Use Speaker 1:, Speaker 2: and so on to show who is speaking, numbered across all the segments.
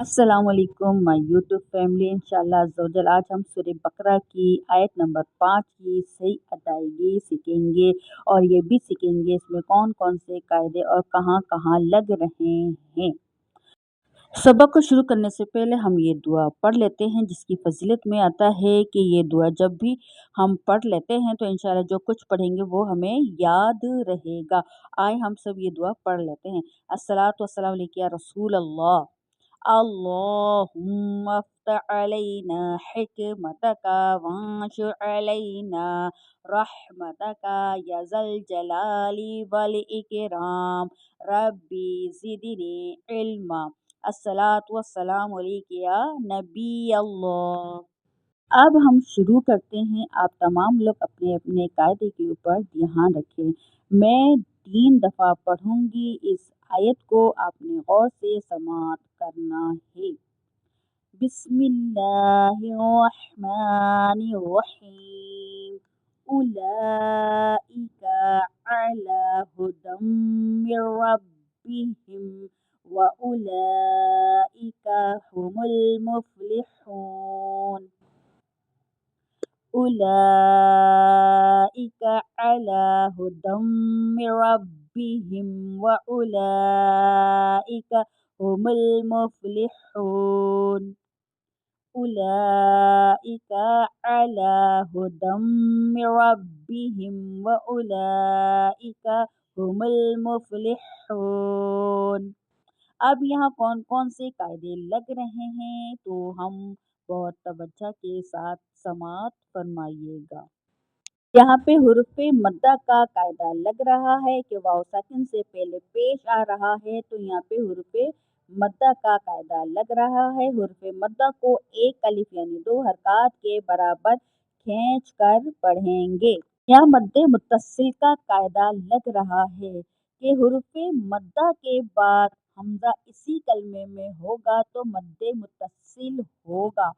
Speaker 1: अस्सलाम वालेकुम my YouTube family. इंशाल्लाह अज़्ज़ा वजल आज हम सूरह बकरा की आयत नंबर 5 की सही अदायगी सीखेंगे और ये भी सीखेंगे इसमें कौन कौन से कायदे और कहाँ कहाँ लग रहे हैं। सबक को शुरू करने से पहले हम ये दुआ पढ़ लेते हैं जिसकी फजीलत में आता है कि ये दुआ जब भी हम पढ़ लेते हैं तो इंशाल्लाह जो कुछ पढ़ेंगे वो हमें याद रहेगा। आए हम सब ये दुआ पढ़ लेते हैं। अस्सलातु वस्सलामु अलैका या रसूल अल्लाह। अल्लाहुम्मा अफ्तह अलैना हिकमतका वांशुर अलैना रहमतका या ज़ल जलाली वल इकराम। रब्बी ज़िदनी इल्मा। अस्सलातु वस्सलामु अलैका या नबी अल्लाह। अब हम शुरू करते हैं। आप तमाम लोग अपने अपने कायदे के ऊपर ध्यान रखें। मैं 3 दफ़ा पढ़ूंगी इस आयत को आपने गौर से समाअत करना है। बिस्मिल्लाहिर्रहमानिर्रहीम। उलाइका अला हुदम मिर रब्बिहिम व उलाइका हुमुल मुफ्लिहून। उलाइका अला हुदम मिर रब्बिहिम व उलाइका हुमुल मुफ्लिहून। उलाइका अला हुदम मिर रब्बिहिम व उलाइका हुमुल मुफ्लिहून। अब यहाँ कौन कौन से कायदे लग रहे हैं तो हम बहुत तवज्जो के साथ समाअत फरमाइएगा। यहाँ पे हुरूफ़ मद्दा का कायदा लग रहा है कि वाव साकिन से पहले पेश आ रहा है तो यहाँ पे हुरूफ़ मद्दा का कायदा लग रहा है। हुरूफ़ मद्दा को एक अलिफ यानी 2 हरकत के बराबर खींच कर पढ़ेंगे। यहाँ मद्दे मुत्तसिल का कायदा लग रहा है कि हुरूफ़ मद्दा के बाद हमज़ा इसी कलमे में होगा तो मद्दे मुत्तसिल होगा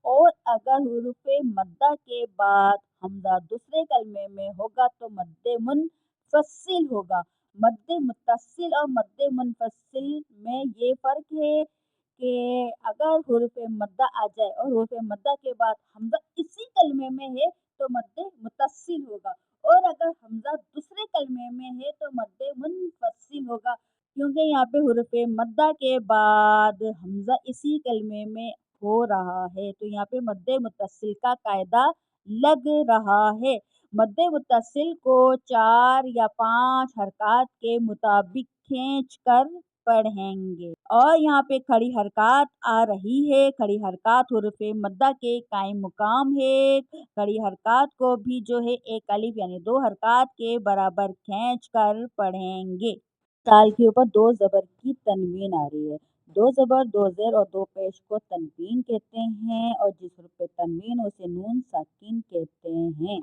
Speaker 1: और अगर हुरूफ़ मद्दा के बाद हमज़ा दूसरे कलमे में होगा तो मद्दे मुनफ़सिल होगा। मद्दे मुत्तसिल और मद्दे मुनफ़सिल में ये फ़र्क है कि अगर हुरूफ़ मद्दा आ जाए और हुरूफ़ मद्दा के बाद हमज़ा इसी कलमे में है तो मद्दे मुत्तसिल होगा और अगर हमज़ा दूसरे कलमे में है तो मद्दे मुनफ़सिल होगा क्योंकि यहाँ पे हुरूफ़ मद्दा के बाद हमज़ा इसी कलमे में हो रहा है तो यहाँ पे मद्दे मुत्तसिल का कायदा लग रहा है। मद्दे मुत्तसिल को 4 या 5 हरकत के मुताबिक खींच कर पढ़ेंगे और यहाँ पे खड़ी हरकत आ रही है। खड़ी हरकत हुरूफ़ मद्दा के कायम मुकाम है। खड़ी हरकत को भी जो है एक अलिफ यानी 2 हरकत के बराबर खींच कर पढ़ेंगे। ताल के ऊपर 2 ज़बर की तनवीन आ रही है। 2 ज़बर 2 ज़ेर और 2 पेश को तनवीन कहते हैं और जिस हर्फ पे तनवीन उसे नून साकिन कहते हैं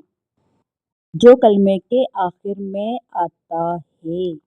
Speaker 1: जो कलमे के आखिर में आता है।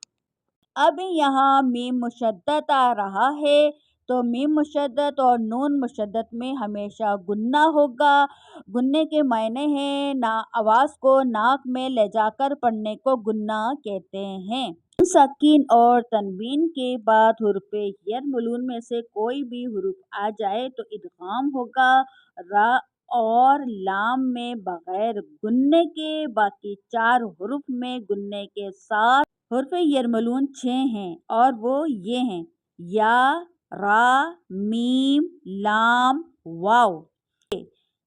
Speaker 1: अब यहाँ मीम मुशद्दद आ रहा है तो मीम मुशद्दद और नून मुशद्दद में हमेशा गुन्ना होगा। गुन्ने के मायने हैं ना आवाज़ को नाक में ले जाकर पढ़ने को गुन्ना कहते हैं। साकिन और तनवीन के बाद हुरूफ़ यरमुलून में से कोई भी हुरूफ आ जाए तो इदगाम होगा। रा और लाम में बगैर गुन्ने के, बाकी 4 हुरूफ में गुन्ने के साथ। हुरूफ यरमुलून 6 हैं और वो ये हैं या, रा, मीम, लाम, वाव।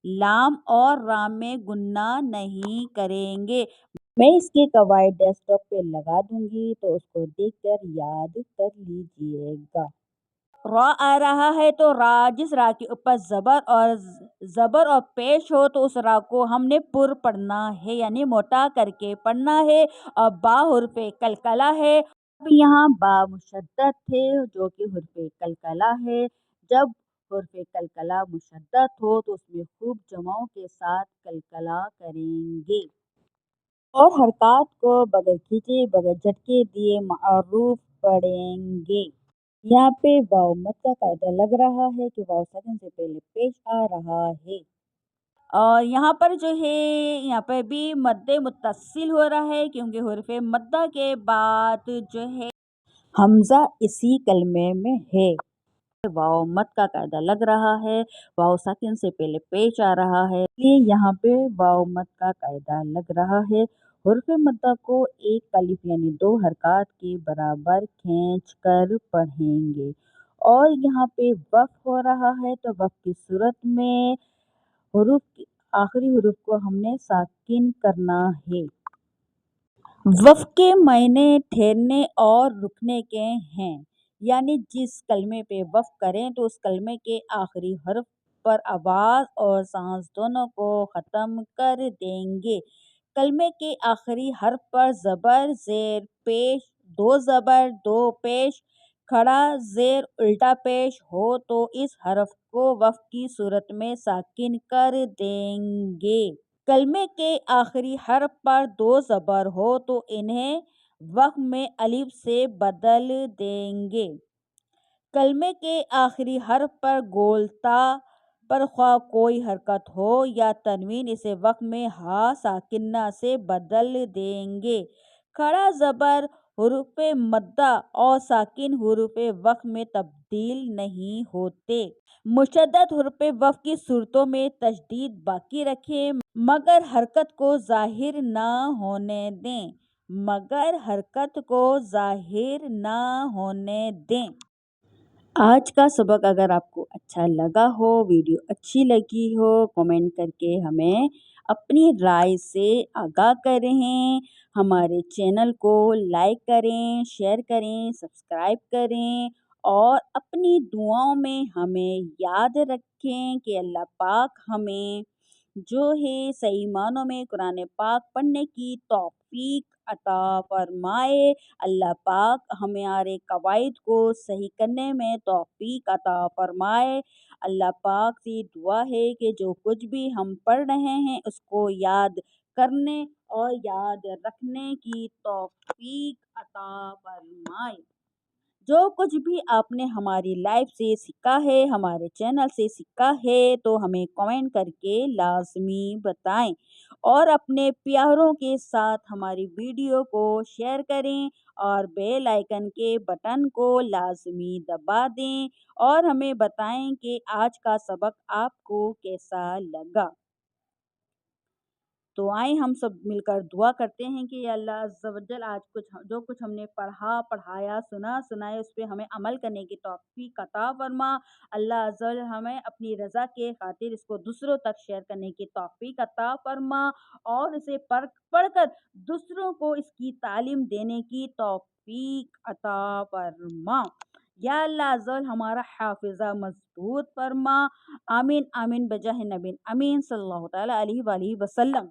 Speaker 1: लाम और रा में गुन्ना नहीं करेंगे। मैं इसके कवायद डेस्कटॉप पे लगा दूंगी तो उसको देखकर याद कर लीजिएगा। रा आ रहा है तो रा जिस रा के ऊपर ज़बर और पेश हो तो उस रा को हमने पुर पढ़ना है यानी मोटा करके पढ़ना है। और बा हुर्फ़ कलकला है। अब यहाँ बा मुशद्दद थे जो कि हुर्फ़ कलकला है। जब हुर्फ़ कलकला मुशद्दद हो तो उसमें खूब जमाओं के साथ कलकला करेंगे और हरकत को बगैर खींचे बगैर झटके दिए मारूफ पढ़ेंगे। यहाँ पे वाव मद का कायदा लग रहा है कि वाव साकिन से पहले पेश आ रहा है और यहाँ पर जो है यहाँ पर भी मद्दे मुत्तसिल हो रहा है क्योंकि हुर्फ़ मद्दा के बाद जो है हमज़ा इसी कलमे में है। واو मत का कायदा लग रहा है, वाव साकिन से पहले पेश आ रहा है, इसलिए यहाँ पे वाव मत का कायदा लग रहा है। हुर्फ मद्दा को एक अलिफ यानी 2 हरकत के बराबर खींच कर पढ़ेंगे और यहाँ पे वक़्फ़ हो रहा है तो वक़्फ़ की सूरत में आखिरी हुरूफ को हमने साकिन करना है। वक़्फ़ के मायने ठहरने और रुकने के हैं, यानी जिस कलमे पे वक़्फ़ करें तो उस कलमे के आखिरी हर्फ पर आवाज़ और सांस दोनों को ख़त्म कर देंगे। कलमे के आखिरी हर्फ पर ज़बर ज़ेर पेश, 2 ज़बर 2 पेश, खड़ा ज़ेर उल्टा पेश हो तो इस हर्फ को वक़्फ़ की सूरत में साकिन कर देंगे। कलमे के आखिरी हर्फ पर 2 ज़बर हो तो इन्हें वक़्फ़ में अलिफ से बदल देंगे। कलमे के आखिरी हर्फ पर गोलता पर ख्वाह कोई हरकत हो या तनवीन इसे वक़्फ़ में हा साकिना से बदल देंगे। खड़ा ज़बर हुरूफ़ मद्दा और साकिन हुरूफ़ वक़्फ़ में तब्दील नहीं होते। मुशद्दद हुरूफ़ वक़्फ़ की सूरतों में तशदीद बाकी रखें मगर हरकत को ज़ाहिर ना होने दें आज का सबक अगर आपको अच्छा लगा हो, वीडियो अच्छी लगी हो, कमेंट करके हमें अपनी राय से आगाह करें। हमारे चैनल को लाइक करें, शेयर करें, सब्सक्राइब करें और अपनी दुआओं में हमें याद रखें कि अल्लाह पाक हमें जो है सही मानों में कुरान पाक पढ़ने की तौफीक अता फरमाए। अल्लाह पाक हमारे कवाइद को सही करने में तौफीक अता फरमाए। अल्लाह पाक से दुआ है कि जो कुछ भी हम पढ़ रहे हैं उसको याद करने और याद रखने की तौफीक अता फरमाए। जो कुछ भी आपने हमारी लाइफ से सीखा है, हमारे चैनल से सीखा है तो हमें कमेंट करके लाजमी बताएं और अपने प्यारों के साथ हमारी वीडियो को शेयर करें और बेल आइकन के बटन को लाजमी दबा दें और हमें बताएं कि आज का सबक आपको कैसा लगा। तो आए हम सब मिलकर दुआ करते हैं कि अल्लाह अज़्ज़ा वजल आज जो कुछ हमने पढ़ा, पढ़ाया, सुनाए उस पे हमें अमल करने की तौफ़ीक अता फ़रमा। अल्लाह अज़्ज़ा वजल हमें अपनी रज़ा के खातिर इसको दूसरों तक शेयर करने की तौफ़ीक अता फ़रमा और इसे पढ़कर दूसरों को इसकी तालीम देने की तौफ़ीक अता फ़रमा। या अल्लाह अज़्ज़ा वजल हमारा हाफ़िज़ा मज़बूत फ़रमा। आमीन आमीन बजाह नबी अमीन सल्लल्लाहु तआला अलैहि वसल्लम।